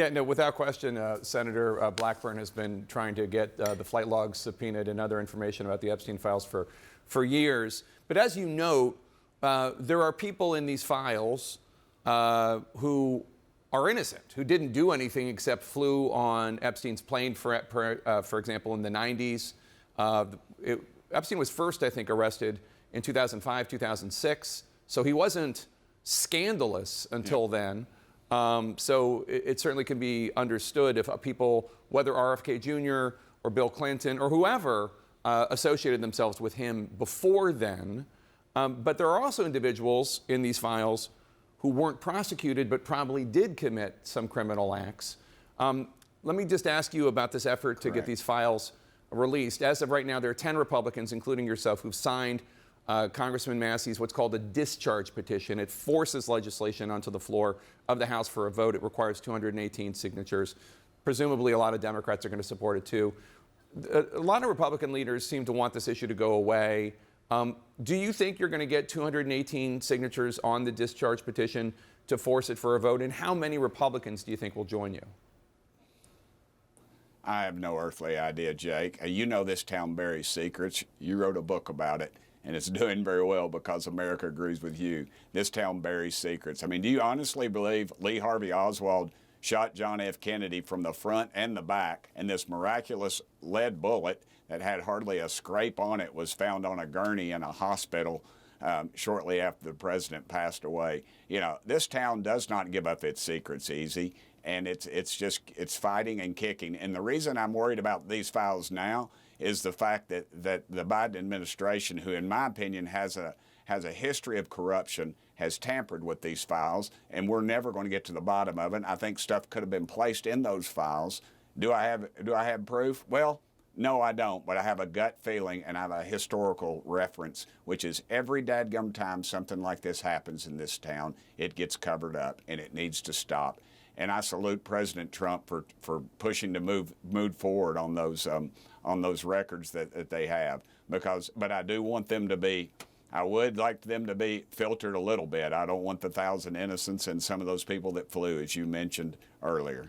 Yeah, no, without question, Senator Blackburn has been trying to get the flight logs subpoenaed and other information about the Epstein files for years. But as you note, there are people in these files who are innocent, who didn't do anything except flew on Epstein's plane, for example, in the 90s. Epstein was first, I think, arrested in 2005, 2006. So he wasn't scandalous until then. So it certainly can be understood if people, whether RFK Jr. or Bill Clinton or whoever, associated themselves with him before then. But there are also individuals in these files who weren't prosecuted but probably did commit some criminal acts. Let me just ask you about this effort to get these files released. As of right now, there are 10 Republicans, including yourself, who've signed Congressman Massie's what's called a discharge petition. It forces legislation onto the floor of the House for a vote. It requires 218 signatures. Presumably, a lot of Democrats are going to support it, too. A lot of Republican leaders seem to want this issue to go away. Do you think you're going to get 218 signatures on the discharge petition to force it for a vote? And how many Republicans do you think will join you? I have no earthly idea, Jake. You know this town buries secrets. You wrote a book about it, and it's doing very well because America agrees with you. This town buries secrets. I mean, do you honestly believe Lee Harvey Oswald shot John F. Kennedy from the front and the back, and this miraculous lead bullet that had hardly a scrape on it was found on a gurney in a hospital shortly after the president passed away? You know, this town does not give up its secrets easy, and it's fighting and kicking. And the reason I'm worried about these files now is the fact that the Biden administration, who in my opinion has a history of corruption, has tampered with these files, and we're never going to get to the bottom of it. I think stuff could have been placed in those files. Do I have proof? Well, no, I don't, but I have a gut feeling and I have a historical reference, which is every dadgum time something like this happens in this town, it gets covered up, and it needs to stop. And I salute President Trump for pushing to move forward on those records that they have. But I do want them to be, I would like them to be filtered a little bit. I don't want the 1,000 innocents and some of those people that flew, as you mentioned earlier.